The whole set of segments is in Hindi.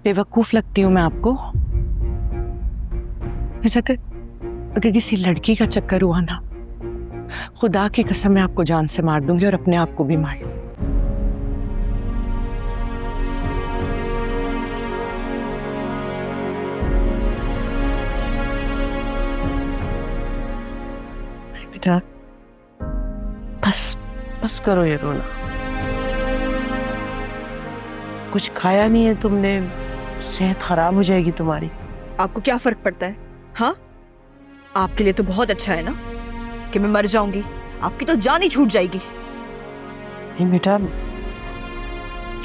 बेवकूफ लगती हूँ मैं आपको? अच्छा, अगर किसी लड़की का चक्कर हुआ ना, खुदा की कसम मैं आपको जान से मार दूंगी और अपने आप को भी मार लूंगी। बेटा बस बस करो ये रोना। कुछ खाया नहीं है तुमने, सेहत खराब हो जाएगी तुम्हारी। आपको क्या फर्क पड़ता है? हाँ, आपके लिए तो बहुत अच्छा है ना कि मैं मर जाऊंगी, आपकी तो जान ही छूट जाएगी। नहीं बेटा,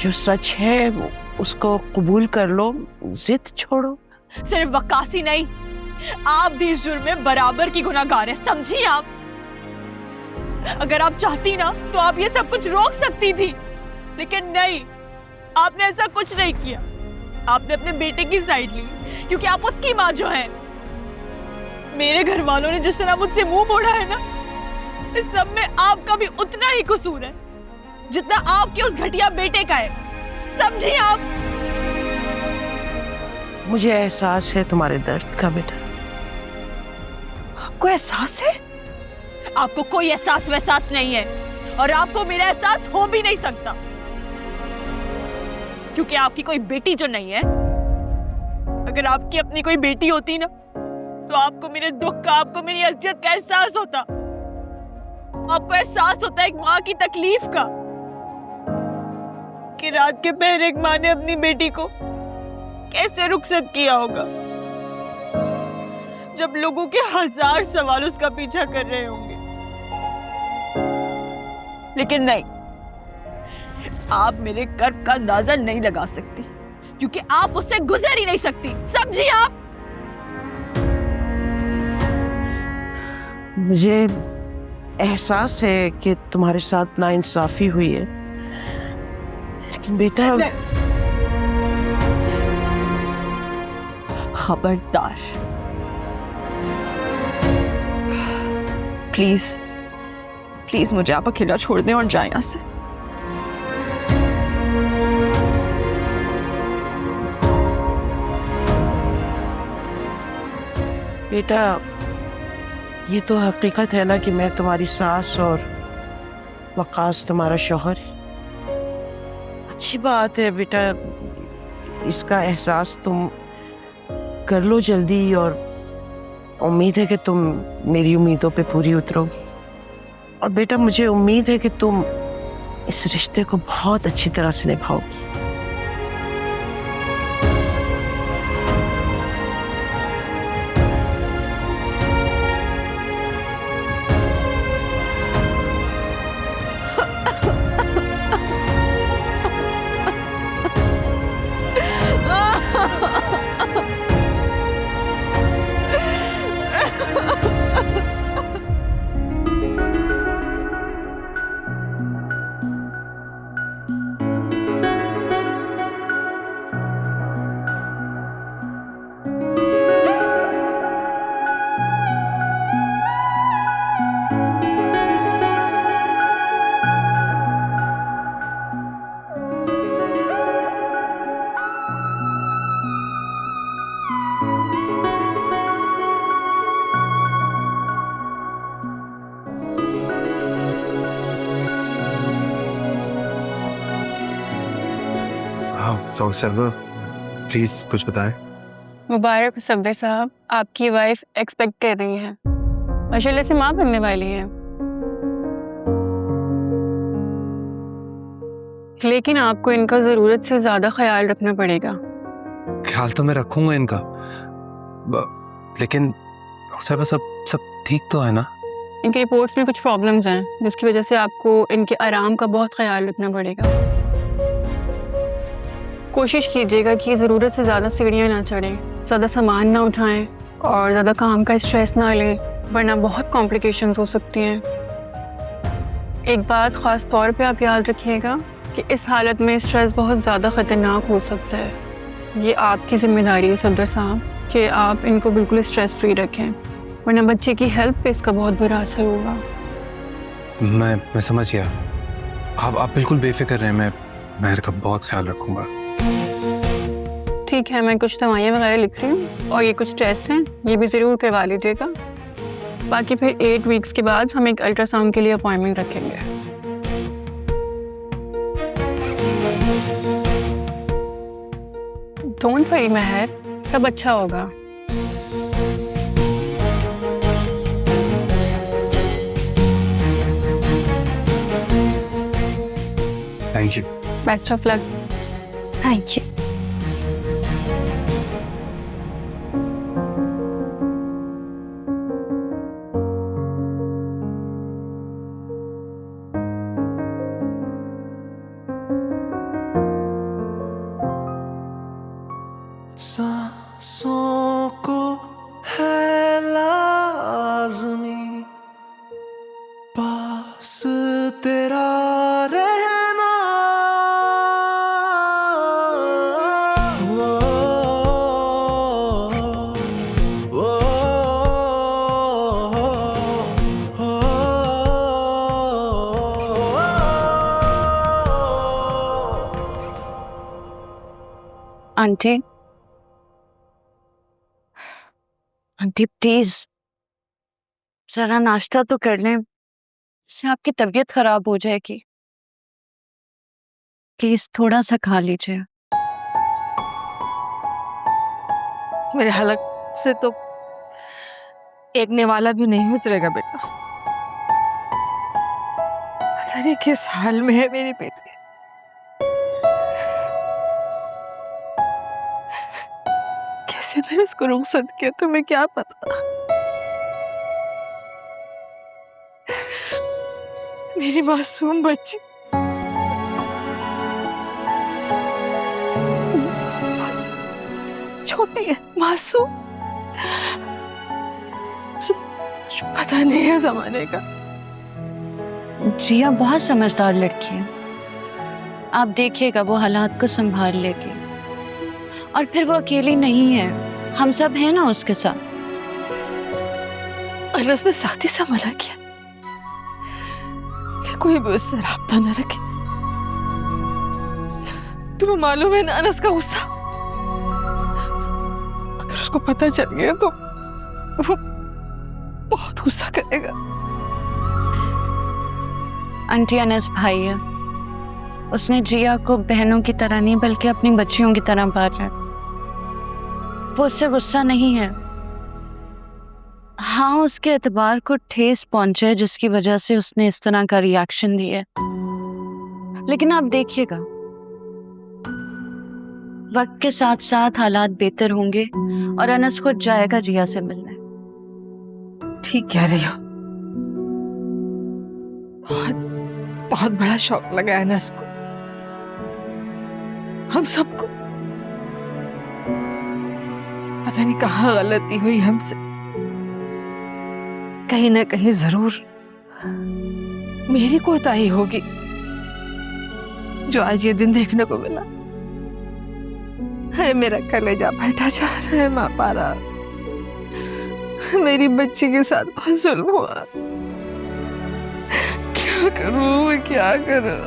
जो सच है उसको कबूल कर लो, जिद छोड़ो। सिर्फ वक्कासी नहीं, आप भी इस जुर्म में बराबर की गुनाहगार है, समझी आप? अगर आप चाहती ना तो आप ये सब कुछ रोक सकती थी, लेकिन नहीं, आपने ऐसा कुछ नहीं किया। आपने अपने बेटे की साइड ली क्योंकि आप उसकी माँ जो है। मेरे घर वालों ने जिस तरह मुझसे मुंह मोड़ा है ना, इस सब में आपका भी उतना ही कसूर है जितना आपके उस घटिया बेटे का है, समझी आप? मुझे एहसास है तुम्हारे दर्द का बेटा। आपको एहसास है? आपको कोई एहसास वहसास नहीं है और आपको मेरा एहसास हो भी नहीं सकता, क्योंकि आपकी कोई बेटी जो नहीं है। अगर आपकी अपनी कोई बेटी होती ना तो आपको मेरे दुख का, आपको मेरी अज़ियत का एहसास होता। आपको एहसास होता है एक माँ की तकलीफ का, कि रात के पहर एक माँ ने अपनी बेटी को कैसे रुखसत किया होगा, जब लोगों के 1000 सवाल उसका पीछा कर रहे होंगे। लेकिन नहीं, आप मेरे कर्ब का अंदाजा नहीं लगा सकती, क्योंकि आप उससे गुजर ही नहीं सकती, समझी आप? मुझे एहसास है कि तुम्हारे साथ नाइंसाफी हुई है, लेकिन बेटा खबरदार, प्लीज प्लीज मुझे आप अकेला छोड़ दें और जाएं यहाँ से। बेटा, ये तो हकीकत है ना कि मैं तुम्हारी सास और वकास तुम्हारा शौहर है। अच्छी बात है बेटा, इसका एहसास तुम कर लो जल्दी, और उम्मीद है कि तुम मेरी उम्मीदों पे पूरी उतरोगी। और बेटा, मुझे उम्मीद है कि तुम इस रिश्ते को बहुत अच्छी तरह से निभाओगी। हाँ सरवर, प्लीज कुछ बताएं। मुबारक सफदर साहब, आपकी वाइफ एक्सपेक्ट कर रही है, माशाल्लाह से माँ बनने वाली है। लेकिन आपको इनका ज़रूरत से ज़्यादा ख्याल रखना पड़ेगा। ख्याल तो मैं रखूंगा इनका, लेकिन सब ठीक तो है ना? इनकी रिपोर्ट्स में कुछ प्रॉब्लम्स हैं, जिसकी वजह से आपको इनके आराम का बहुत ख्याल रखना पड़ेगा। कोशिश कीजिएगा कि ज़रूरत से ज़्यादा सीढ़ियाँ ना चढ़ें, ज़्यादा सामान ना उठाएं और ज़्यादा काम का स्ट्रेस ना लें, वरना बहुत कॉम्प्लिकेशंस हो सकती हैं। एक बात ख़ास तौर पे आप याद रखिएगा कि इस हालत में स्ट्रेस बहुत ज़्यादा ख़तरनाक हो सकता है। ये आपकी ज़िम्मेदारी है सफदर साहब कि आप इनको बिल्कुल स्ट्रेस फ्री रखें, वरना बच्चे की हेल्थ पे इसका बहुत बुरा असर होगा। मैं समझ गया, आप बिल्कुल बेफिक्र रहें, मैं मेहर का बहुत ख्याल रखूंगा। ठीक है, मैं कुछ दवाइयाँ वगैरह लिख रही हूँ और ये कुछ टेस्ट हैं, ये भी ज़रूर करवा लीजिएगा। बाकी फिर 8 वीक्स के बाद हम एक अल्ट्रासाउंड के लिए अपॉइंटमेंट रखेंगे। डोंट वरी महर, सब अच्छा होगा। Thank you. Best of luck. Thank you. सांसों को है लाज़मी पास तेरा रहना, वो, वो, आंटी, आंटी प्लीज जरा नाश्ता तो कर लें, इससे आपकी तबीयत खराब हो जाएगी। प्लीज थोड़ा सा खा लीजिए। मेरे हलक से तो एक निवाला भी नहीं उतरेगा बेटा। पता नहीं किस हाल में है मेरी बेटी। कैसे मैंने उसको रुखसत किया तुम्हें क्या पता। मेरी मासूम बच्ची छोटी है, मासूम, पता नहीं है जमाने का। जिया बहुत समझदार लड़की है, आप देखिएगा वो हालात को संभाल लेगी। और फिर वो अकेली नहीं है, हम सब हैं ना उसके साथ। अनस ने सख्ती से मना किया कि कोई भी उससे राब्ता न रखे। तुम्हें मालूम है ना अनस का गुस्सा, अगर उसको पता चल गया तो वो बहुत गुस्सा करेगा। आंटी अनस भाई है, उसने जिया को बहनों की तरह नहीं बल्कि अपनी बच्चियों की तरह पाला है। वो उससे गुस्सा नहीं है। हाँ, उसके एतबार को ठेस पहुंचे जिसकी वजह से उसने इस तरह का रिएक्शन दिया। लेकिन आप देखिएगा वक्त के साथ साथ हालात बेहतर होंगे और अनस खुद जाएगा जिया से मिलने। ठीक कह रही हो, बहुत बहुत बड़ा शौक लगा है अनस को, हम सबको। पता नहीं कहाँ गलती हुई हमसे, कहीं ना कहीं जरूर मेरी कोताही होगी जो आज ये दिन देखने को मिला। अरे मेरा कलेजा फटा जा रहा है माँ पारा, मेरी बच्ची के साथ बहुत जुल्म हुआ। क्या करूं मैं, क्या करूं।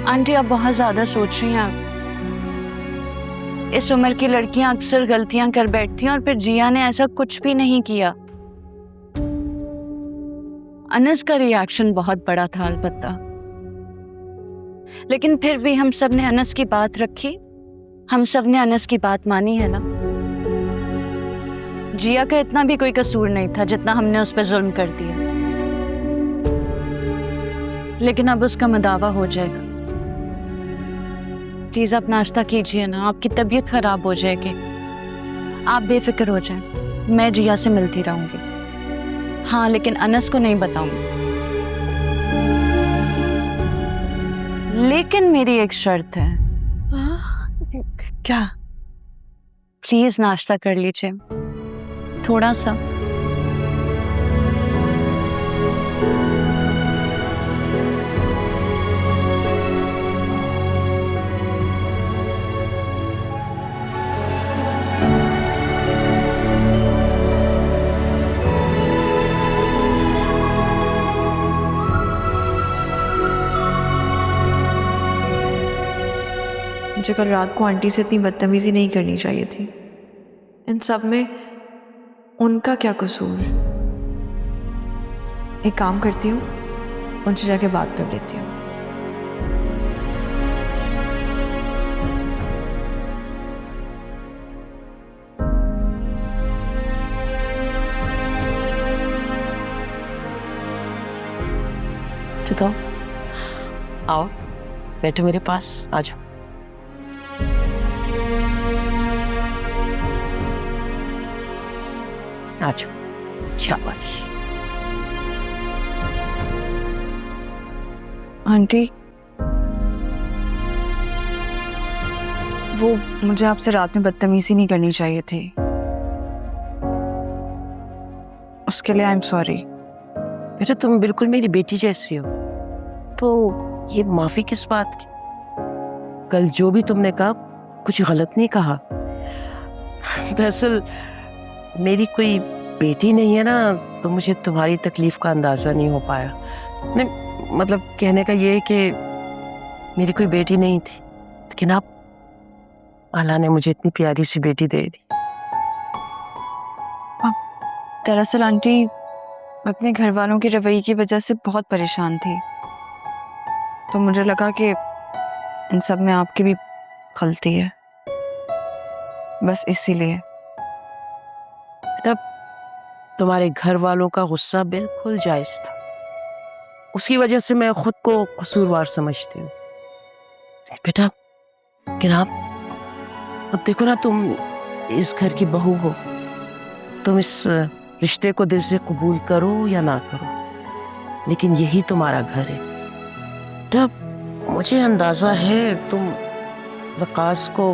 आंटी आप बहुत ज्यादा सोच रही हैं। आप इस उम्र की लड़कियां अक्सर गलतियां कर बैठती हैं और फिर जिया ने ऐसा कुछ भी नहीं किया। अनस का रिएक्शन बहुत बड़ा था अलबत्ता, लेकिन फिर भी हम सब ने अनस की बात रखी, हम सब ने अनस की बात मानी है ना। जिया का इतना भी कोई कसूर नहीं था जितना हमने उस पर जुल्म कर दिया। लेकिन अब उसका मदावा हो जाएगा। प्लीज आप नाश्ता कीजिए ना, आपकी तबीयत खराब हो जाएगी। आप बेफिक्र हो जाएं, मैं जिया से मिलती रहूंगी। हाँ, लेकिन अनस को नहीं बताऊंगी। लेकिन मेरी एक शर्त है। क्या? प्लीज नाश्ता कर लीजिए थोड़ा सा। मुझे कल रात को आंटी से इतनी बदतमीजी नहीं करनी चाहिए थी। इन सब में उनका क्या कसूर? एक काम करती हूँ, उनसे जाके बात कर लेती हूँ। तो आओ, बैठो मेरे पास, आ जाओ। आ जाओ, शाबाश। आंटी, वो मुझे आपसे रात में बदतमीजी नहीं करनी चाहिए थी, उसके लिए आई एम सॉरी। बेटा तुम बिल्कुल मेरी बेटी जैसी हो, तो ये माफी किस बात की? कल जो भी तुमने कहा कुछ गलत नहीं कहा। दरअसल मेरी कोई बेटी नहीं है ना, तो मुझे तुम्हारी तकलीफ का अंदाजा नहीं हो पाया। नहीं मतलब कहने का ये है कि मेरी कोई बेटी नहीं थी, लेकिन अब अल्लाह ने मुझे इतनी प्यारी सी बेटी दे दी। दरअसल आंटी, मैं अपने घर वालों के रवैये की वजह से बहुत परेशान थी, तो मुझे लगा कि इन सब में आपकी भी गलती है, बस इसीलिए। तब तुम्हारे घर वालों का गुस्सा बिल्कुल जायज था, उसकी वजह से मैं खुद को कसूरवार समझती हूँ। बेटा कि अब देखो ना, तुम इस घर की बहू हो, तुम इस रिश्ते को दिल से कबूल करो या ना करो, लेकिन यही तुम्हारा घर है। तब मुझे अंदाजा है तुम वकास को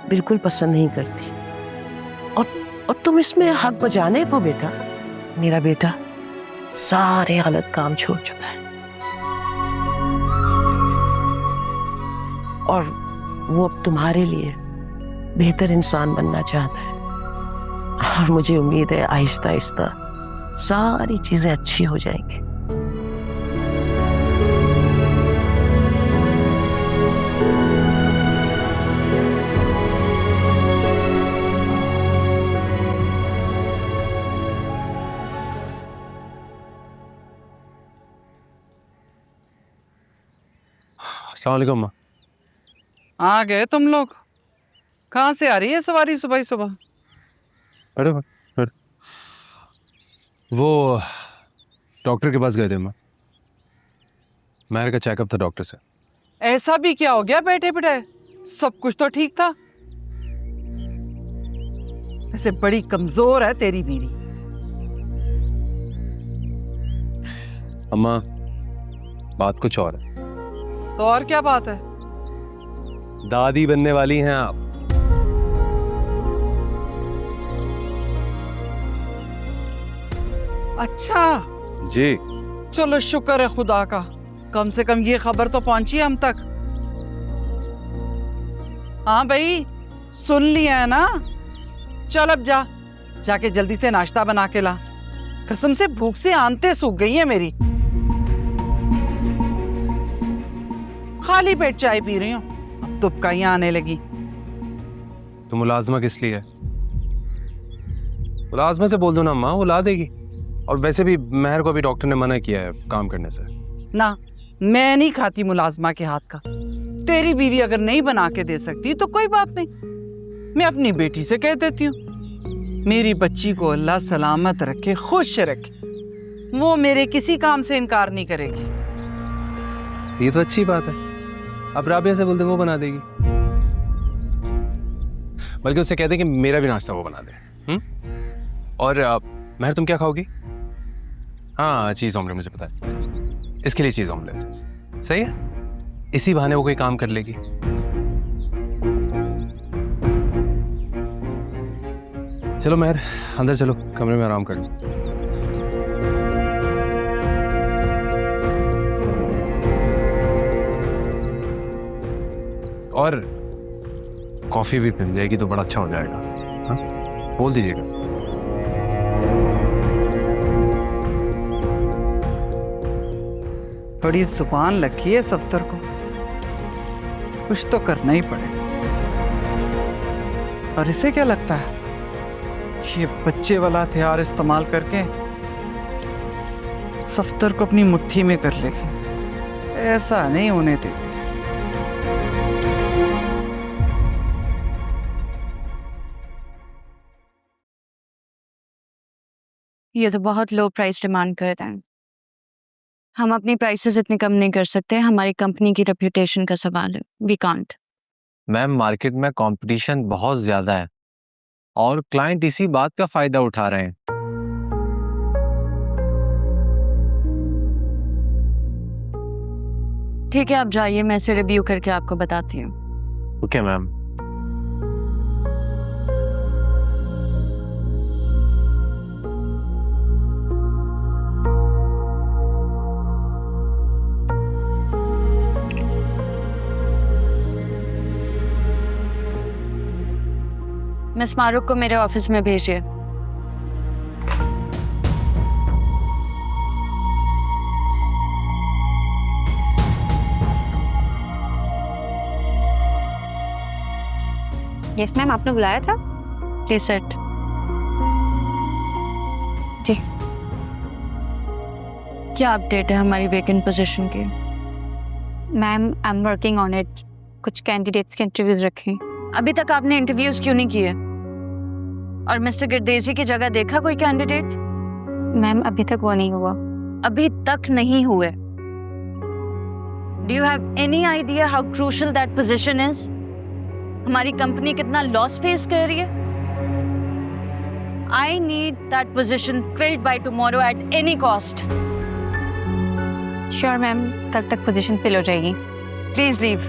बिल्कुल पसंद नहीं करती, और तुम इसमें हक बजाने को बेटा, मेरा बेटा सारे गलत काम छोड़ चुका है और वो अब तुम्हारे लिए बेहतर इंसान बनना चाहता है, और मुझे उम्मीद है आहिस्ता आहिस्ता सारी चीजें अच्छी हो जाएंगी। अस्सलाम वालेकुम माँ। आ गए तुम लोग? कहाँ से आ रही है सवारी सुबह ही सुबह? अरे वो डॉक्टर के पास गए थे माँ, मेरे का चेकअप था डॉक्टर से। ऐसा भी क्या हो गया बैठे बिठाए? सब कुछ तो ठीक था। वैसे बड़ी कमजोर है तेरी बीवी। अम्मा बात कुछ और है। तो और क्या बात है? दादी बनने वाली हैं आप। अच्छा जी। चलो शुक्र है खुदा का, कम से कम ये खबर तो पहुंची है हम तक। हाँ भाई सुन लिया है ना? चल अब जाके जल्दी से नाश्ता बना के ला, कसम से भूख से आंतें सूख गई है मेरी। खाली पेट चाय पी रही हूँ, अब तुपकाइयां आने लगी। तो मुलाजमा किस लिए है? मुलाजमा से बोल दो ना अम्मा, वो ला देगी। और वैसे भी महर को भी डॉक्टर ने मना किया है काम करने से। ना, मैं नहीं खाती मुलाजमा के हाथ का। तेरी बीवी अगर नहीं बना के दे सकती तो कोई बात नहीं, मैं अपनी बेटी से कह देती हूँ। मेरी बच्ची को अल्लाह सलामत रखे, खुश रखे, वो मेरे किसी काम से इनकार नहीं करेगी। ये तो अच्छी बात है। अब राबिया से बोल दे, वो बना देगी। बल्कि उससे कह दे कि मेरा भी नाश्ता वो बना दे। और महर तुम क्या खाओगी? हाँ चीज़ ऑमलेट, मुझे पता है। इसके लिए चीज़ ऑमलेट सही है, इसी बहाने वो कोई काम कर लेगी। चलो महर अंदर चलो, कमरे में आराम कर लो। और कॉफी भी पिल जाएगी तो बड़ा अच्छा हो जाएगा। हाँ बोल दीजिएगा। बड़ी जुबान लगी है सफ्तर को, कुछ तो करना ही पड़ेगा। और इसे क्या लगता है कि ये बच्चे वाला हथियार इस्तेमाल करके सफ्तर को अपनी मुट्ठी में कर लेगी? ऐसा नहीं होने देती। ये तो बहुत लो प्राइस डिमांड कर रहे हैं। हम अपनी प्राइसेस इतनी कम नहीं कर सकते, हमारी कंपनी की रेपुटेशन का सवाल है। We can't. मैम मार्केट में कंपटीशन बहुत ज्यादा है और क्लाइंट इसी बात का फायदा उठा रहे हैं। ठीक है, आप जाइए, मैं इसे रिव्यू करके आपको बताती हूँ। Okay ma'am. मिस मारूक को मेरे ऑफिस में भेजिए। यस मैम, आपने बुलाया था? Please sit. जी। क्या अपडेट है हमारी वेकेंट पोजीशन की? Ma'am I am working on it. कुछ कैंडिडेट्स के इंटरव्यूज रखे। अभी तक आपने इंटरव्यूज क्यों नहीं किए? और मिस्टर गिरदेसी की जगह देखा कोई कैंडिडेट? मैम अभी तक वो नहीं हुआ। अभी तक नहीं हुए? Do you have any idea how crucial that position is? हमारी कंपनी कितना लॉस फेस कर रही है। I need that position filled by tomorrow at any cost. Sure ma'am, कल तक पोजीशन फिल हो जाएगी। Please leave.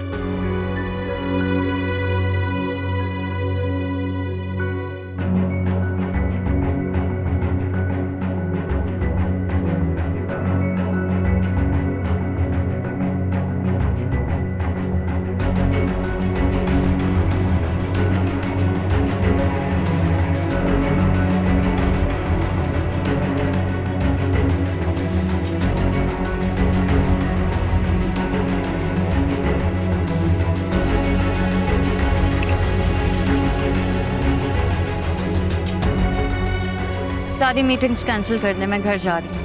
सारी मीटिंग्स कैंसिल करने मैं घर जा रही हूँ।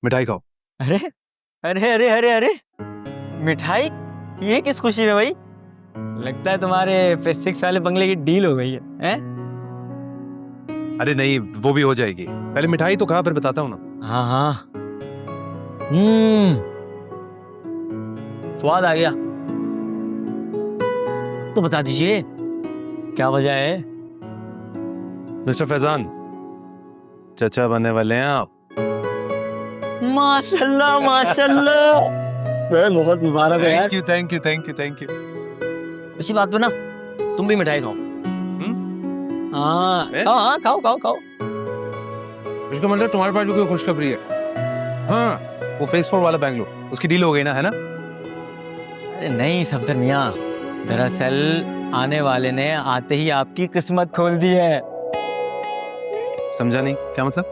मिठाई खाओ। अरे अरे अरे अरे अरे, मिठाई? ये किस खुशी में भाई? लगता है तुम्हारे फेस 6 वाले बंगले की डील हो गई है, हैं? अरे नहीं, वो भी हो जाएगी। पहले मिठाई तो खा, फिर बताता हूँ ना। हाँ हाँ। स्वाद आ गया। तो बता दीजिए क्या वजह है? मिस्टर फैजान, चचा बनने वाले हैं आप। माशाल्लाह माशाल्लाह, बहुत मुबारक है यार। Thank you thank you thank you. इसी बात पे ना तुम भी मिठाई खाओ। हाँ खाओ, हाँ खाओ खाओ खाओ। इसका मतलब तुम्हारे पास भी कोई खुशखबरी है? हाँ, वो फेस 4 वाला बैंगलोर, उसकी डील हो गई ना, है ना? अरे नहीं सफदर मियाँ, दरअसल आने वाले ने आते ही आपकी किस्मत खोल दी है। समझा नहीं, क्या मतलब?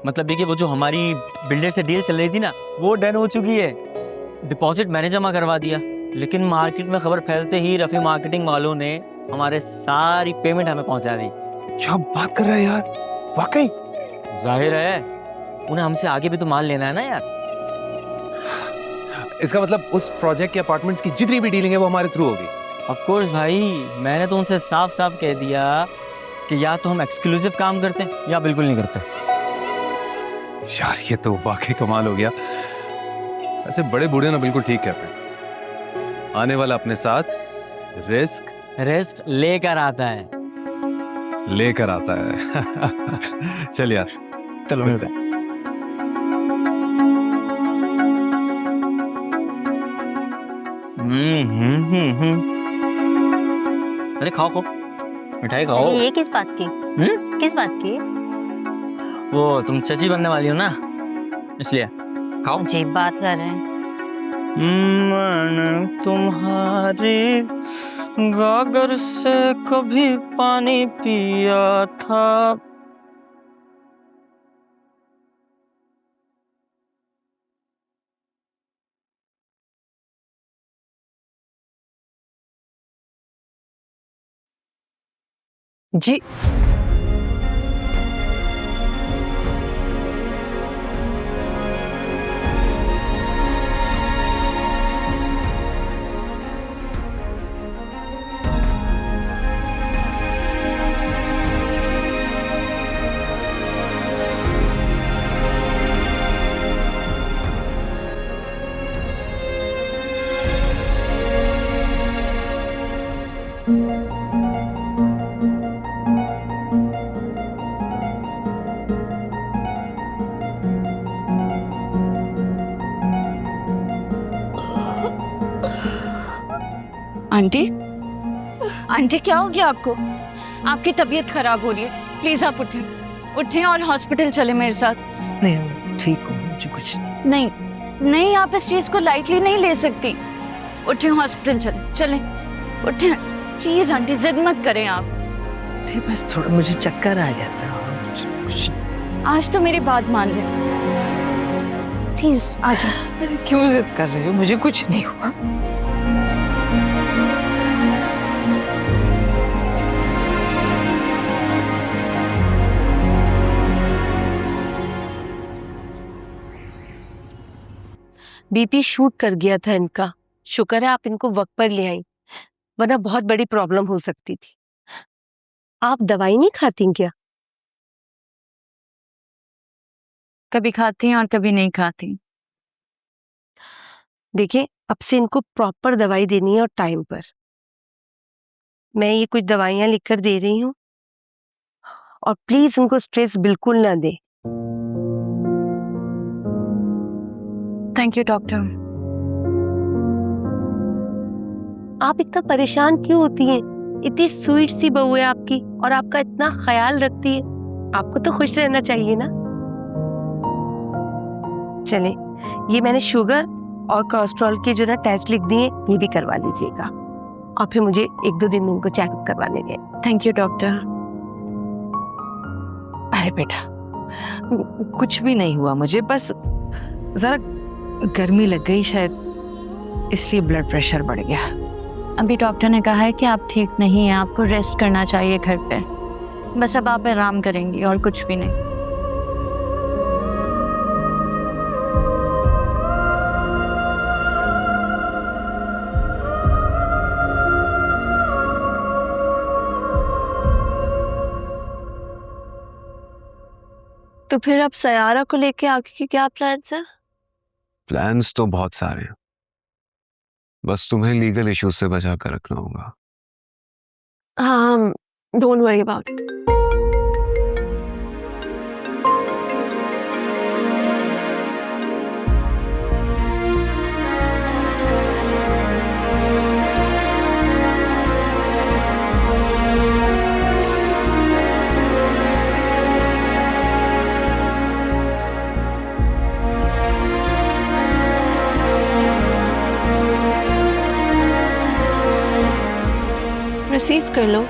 मतलब ये कि वो जो हमारी बिल्डर से डील चल रही थी ना, वो डन हो चुकी है। डिपॉजिट मैंने जमा करवा दिया, लेकिन मार्केट में खबर फैलते ही रफी मार्केटिंग वालों ने हमारे सारी पेमेंट हमें पहुंचा दी। क्या बात कर रहा है यार, वाकई? जाहिर है, उन्हें हमसे आगे भी तो माल लेना है ना यार। इसका मतलब उस प्रोजेक्ट के अपार्टमेंट्स की जितनी भी डीलिंग है वो हमारे थ्रू होगी। ऑफ कोर्स भाई, मैंने तो उनसे साफ साफ कह दिया कि या तो हम एक्सक्लूसिव काम करते हैं या बिल्कुल नहीं करते। यार ये तो वाकई कमाल हो गया। ऐसे बड़े बूढ़े ना बिल्कुल ठीक कहते हैं, आने वाला अपने साथ रिस्क लेकर आता है। चल यार, चलो मिलते हैं। अरे खाओ खाओ, मिठाई खाओ। ये किस बात की? किस बात की? वो तुम चची बनने वाली हो ना, इसलिए खाओ। अजीब बात कर रहे हैं। मैंने तुम्हारे गागर से कभी पानी पिया था। जी आंटी, आंटी क्या हो गया आपको? आपकी तबीयत खराब हो रही है, प्लीज आप उठें, उठें और हॉस्पिटल चले मेरे साथ। नहीं ठीक हूँ, मुझे कुछ नहीं नहीं, आप इस चीज को लाइटली नहीं ले सकती। उठें, हॉस्पिटल चले, चले, उठें प्लीज। आंटी जिद मत करें आप। बस थोड़ा मुझे चक्कर आ गया था, कुछ आज तो मेरी बात मान ले, प्लीज आ जाओ। अरे क्यों जिद कर रही हो, मुझे कुछ नहीं हुआ। बीपी शूट कर गया था इनका, शुक्र है आप इनको वक्त पर ले आई, वरना बहुत बड़ी प्रॉब्लम हो सकती थी। आप दवाई नहीं खाती क्या? कभी खाती हैं और कभी नहीं खाती। देखिए, अब से इनको प्रॉपर दवाई देनी है और टाइम पर। मैं ये कुछ दवाइयां लिखकर दे रही हूँ और प्लीज इनको स्ट्रेस बिल्कुल ना दे। Thank you doctor. आप इतना परेशान क्यों होती हैं? इतनी स्वीट सी बहू है आपकी और आपका इतना ख्याल रखती है, आपको तो खुश रहना चाहिए ना। चले, ये मैंने शुगर और कोलेस्ट्रॉल के जो ना टेस्ट लिख दिए, ये भी करवा लीजिएगा और फिर मुझे 1-2 दिन में इनको चेकअप करवाने गए। Thank you doctor. अरे बेटा कुछ भी नहीं हुआ मुझे, बस जरा गर्मी लग गई शायद, इसलिए ब्लड प्रेशर बढ़ गया। अभी डॉक्टर ने कहा है कि आप ठीक नहीं हैं, आपको रेस्ट करना चाहिए घर पे। बस अब आप आराम करेंगी और कुछ भी नहीं। तो फिर अब सयारा को लेके आगे के क्या प्लान्स हैं? प्लान्स तो बहुत सारे हैं, बस तुम्हें लीगल इश्यूज से बचा कर रखना होगा। हाँ, don't worry about it. Receive कर लो।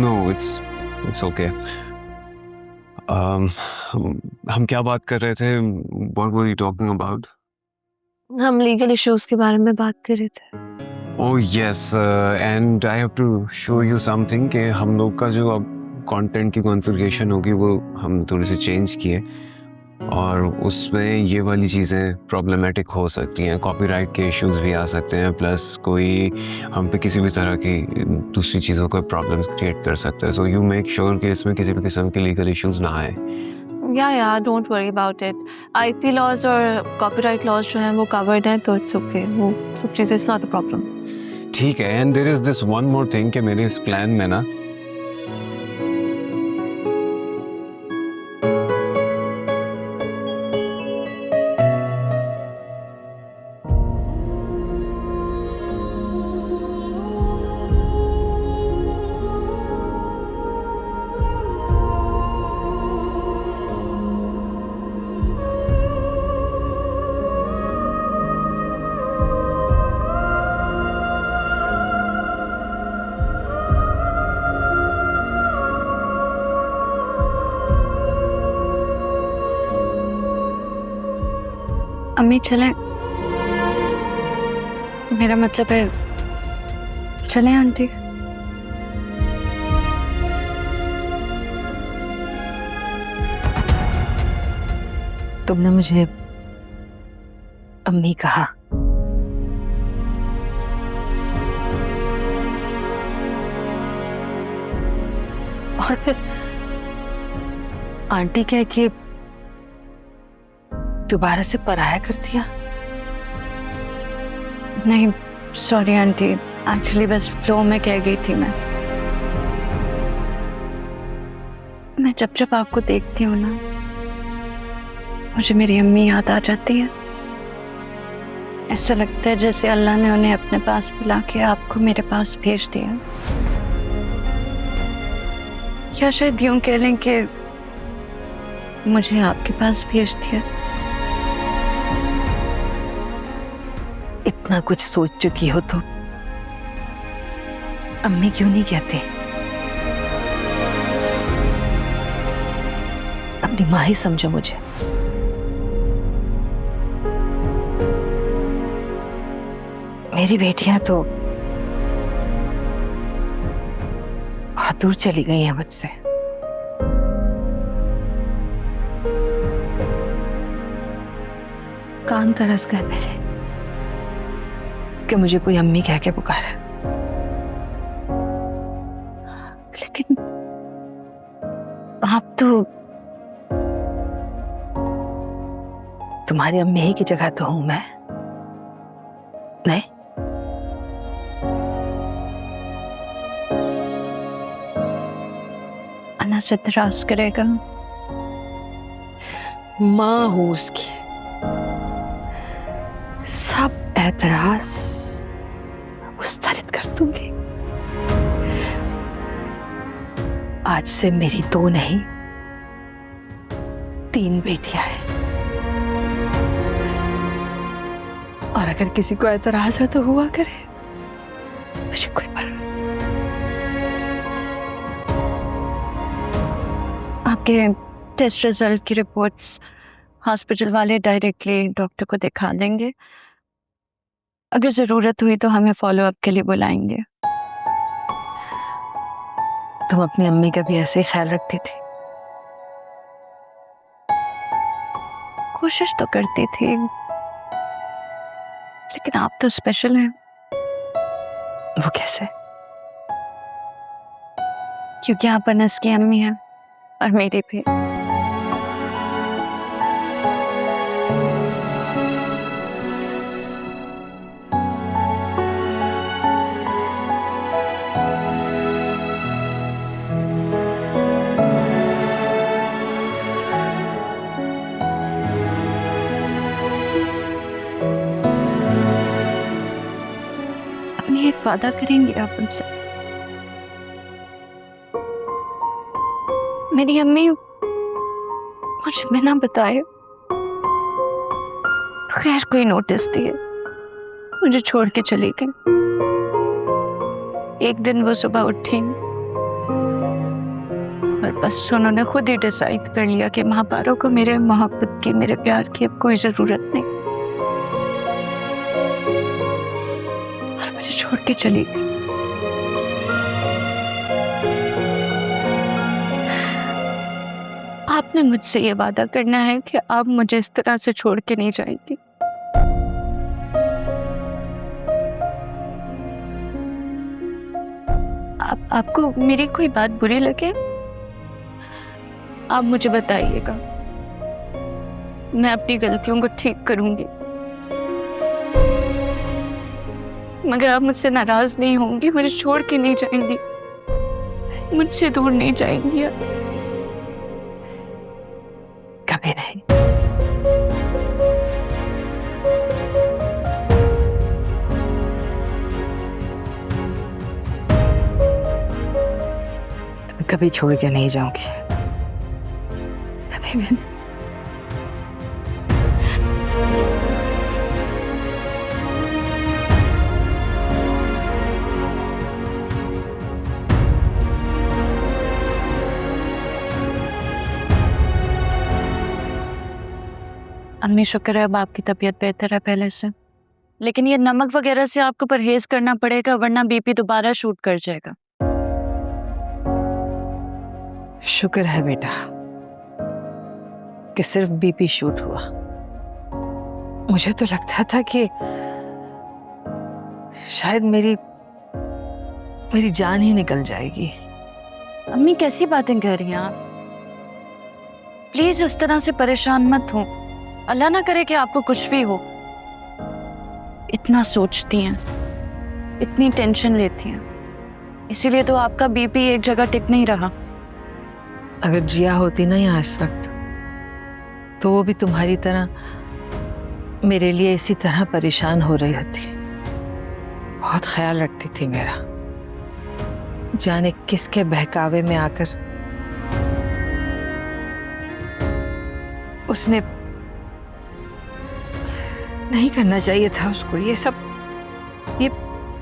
No it's okay. हम क्या बात कर रहे थे? What were you talking about? हम लीगल इश्यूज के बारे में बात कर रहे थे। Oh yes, and I have to show you something कि हम लोग का जो अब कंटेंट की कॉन्फ़िगरेशन होगी वो हम थोड़ी सी चेंज किए और उसमें ये वाली चीज़ें प्रॉब्लमेटिक हो सकती हैं, कॉपीराइट के इश्यूज भी आ सकते हैं, प्लस कोई हम पे किसी भी तरह की दूसरी चीज़ों का प्रॉब्लम्स क्रिएट कर सकता है। सो यू मेक श्योर कि इसमें किसी भी किस्म के लीगल इश्यूज ना आए। या don't worry about it. IP laws और कॉपीराइट लॉज जो हैं वो कवर्ड हैं, तो इट्स ओके, वो सब चीज़ें इट्स नॉट अ प्रॉब्लम। ठीक है। And there is this one more thing कि मेरे इस प्लान में ना अम्मी चलें, मेरा मतलब है चलें आंटी। तुमने मुझे अम्मी कहा, और फिर आंटी कह के दोबारा से पराया कर दिया। नहीं सॉरी आंटी, एक्चुअली बस फ्लो में कह गई थी मैं जब जब आपको देखती हूँ ना, मुझे मेरी अम्मी याद आ जाती है। ऐसा लगता है जैसे अल्लाह ने उन्हें अपने पास बुला के आपको मेरे पास भेज दिया, या शायद यूं कह लें कि मुझे आपके पास भेज दिया। इतना कुछ सोच चुकी हो तो अम्मी क्यों नहीं कहते? अपनी माँ ही समझो मुझे। मेरी बेटियां तो बहुत दूर चली गई हैं मुझसे। कान तरस गए मेरे कि मुझे कोई अम्मी कह के पुकारा। लेकिन आप तो तुम्हारी अम्मी ही की जगह तो हूं मैं, नहीं? अन्ना से तरास करेगा। माँ हूं उसकी, सब एतराज मुस्तरद कर दूंगी। आज से मेरी 2 नहीं 3 बेटियां हैं, और अगर किसी को एतराज है तो हुआ करे, मुझे कोई परवाह नहीं। आपके टेस्ट रिजल्ट की रिपोर्ट्स हॉस्पिटल वाले डायरेक्टली डॉक्टर को दिखा देंगे। अगर ज़रूरत हुई तो हमें फॉलो अप के लिए बुलाएंगे। तुम अपनी अम्मी का भी ऐसे ही ख्याल रखती थी? कोशिश तो करती थी, लेकिन आप तो स्पेशल हैं। वो कैसे? क्योंकि आप अनस की अम्मी हैं और मेरे भी। अपनी एक वादा करेंगे आप उनसे? मेरी अम्मी कुछ बिना बताए, बगैर कोई नोटिस दिए मुझे छोड़ के चली गई। एक दिन वो सुबह उठी और बस उन्होंने खुद ही डिसाइड कर लिया कि महापारो को मेरे मोहब्बत की, मेरे प्यार की अब कोई जरूरत नहीं, और मुझे छोड़ के चली गई। आपने मुझसे ये वादा करना है कि आप मुझे इस तरह से छोड़ के नहीं जाएंगी। आपको मेरी कोई बात बुरी लगे, आप मुझे बताइएगा, मैं अपनी गलतियों को ठीक करूंगी। मगर आप मुझसे नाराज नहीं होंगी, मुझे छोड़ के नहीं जाएंगी, मुझसे दूर नहीं जाएंगी आप? कभी नहीं। तुम्हें कभी छोड़ के नहीं जाऊंगी, कभी भी। अम्मी शुक्र है अब आपकी तबीयत बेहतर है पहले से, लेकिन ये नमक वगैरह से आपको परहेज करना पड़ेगा वरना बीपी दोबारा शूट कर जाएगा। शुक्र है बेटा कि सिर्फ बीपी शूट हुआ। मुझे तो लगता था कि शायद मेरी जान ही निकल जाएगी। अम्मी कैसी बातें कर रही हैं आप? प्लीज इस तरह से परेशान मत हो। अल्लाह ना करे कि आपको कुछ भी हो। इतना सोचती हैं, इतनी टेंशन लेती हैं, इसीलिए तो आपका बीपी एक जगह टिक नहीं रहा। अगर जिया होती ना यहाँ इस वक्त तो वो भी तुम्हारी तरह मेरे लिए इसी तरह परेशान हो रही होती। बहुत ख्याल रखती थी मेरा, जाने किसके बहकावे में आकर उसने नहीं करना चाहिए था उसको ये सब। ये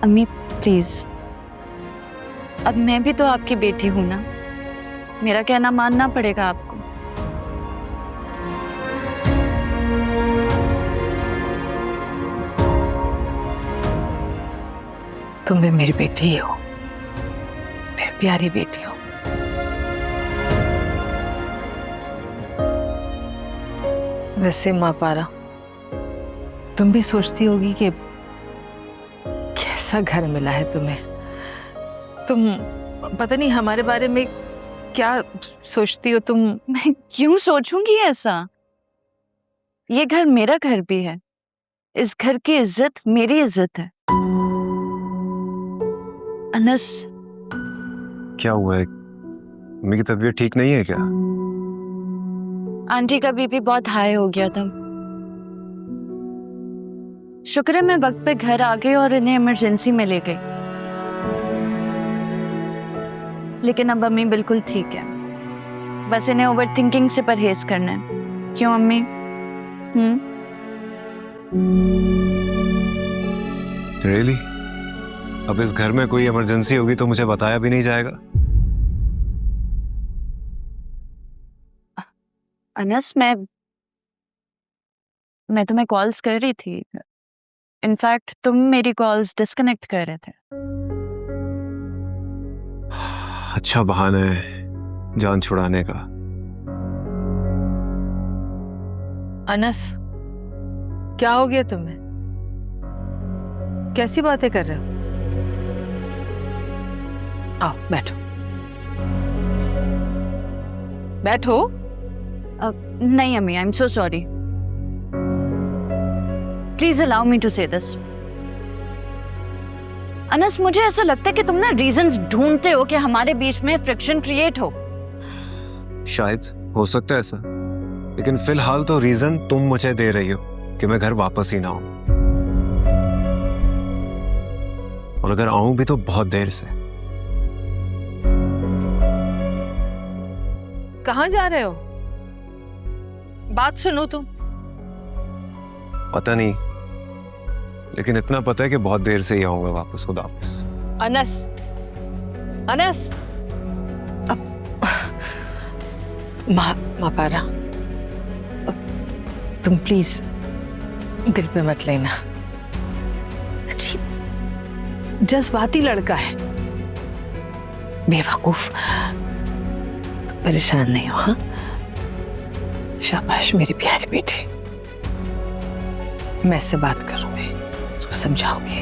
अम्मी प्लीज, अब मैं भी तो आपकी बेटी हूं ना, मेरा कहना मानना पड़ेगा आपको। तुम भी मेरी बेटी ही हो, मेरी प्यारी बेटी हो। वैसे माँ पारा, तुम भी सोचती होगी कि कैसा घर मिला है तुम्हें। तुम पता नहीं हमारे बारे में क्या सोचती हो तुम। मैं क्यों सोचूंगी ऐसा? ये घर मेरा घर भी है, इस घर की इज्जत मेरी इज्जत है। अनस, क्या हुआ है? मम्मी की तबीयत ठीक नहीं है क्या? आंटी का बीपी बहुत हाई हो गया था। शुक्र है मैं वक्त पे घर आ गई और इन्हें इमरजेंसी में ले गई, लेकिन अब अम्मी बिल्कुल ठीक है। बस इन्हें ओवर थिंकिंग से परहेज करना है। क्यों अम्मी? रियली? अब इस घर में कोई इमरजेंसी होगी तो मुझे बताया भी नहीं जाएगा? अनस, मैं तुम्हें कॉल्स कर रही थी। इनफैक्ट तुम मेरी कॉल्स डिस्कनेक्ट कर रहे थे। अच्छा बहाना है जान छुड़ाने का। अनस, क्या हो गया तुम्हें? कैसी बातें कर रहे हो? आओ बैठो, बैठो। नहीं अम्मी, I am so sorry. Please allow me to say this. Anas, मुझे ऐसा लगता है कि तुम ना रीजंस ढूंढते हो कि हमारे बीच में फ्रिक्शन क्रिएट हो। शायद हो सकता है ऐसा, लेकिन फिलहाल तो रीजन तुम मुझे दे रही हो कि मैं घर वापस ही ना आऊं, और अगर आऊं भी तो बहुत देर से। कहाँ जा रहे हो? बात सुनो तुम। पता नहीं, लेकिन इतना पता है कि बहुत देर से ही आऊंगा वापस। खुदा हाफिज। अनस, अनस, माँ पारा, तुम प्लीज दिल पे मत लेना। जज्बाती लड़का है, बेवकूफ। परेशान नहीं हो? हाँ, शाबाश मेरी प्यारी बेटी। मैं इससे बात करूंगी, उसको समझाऊंगी।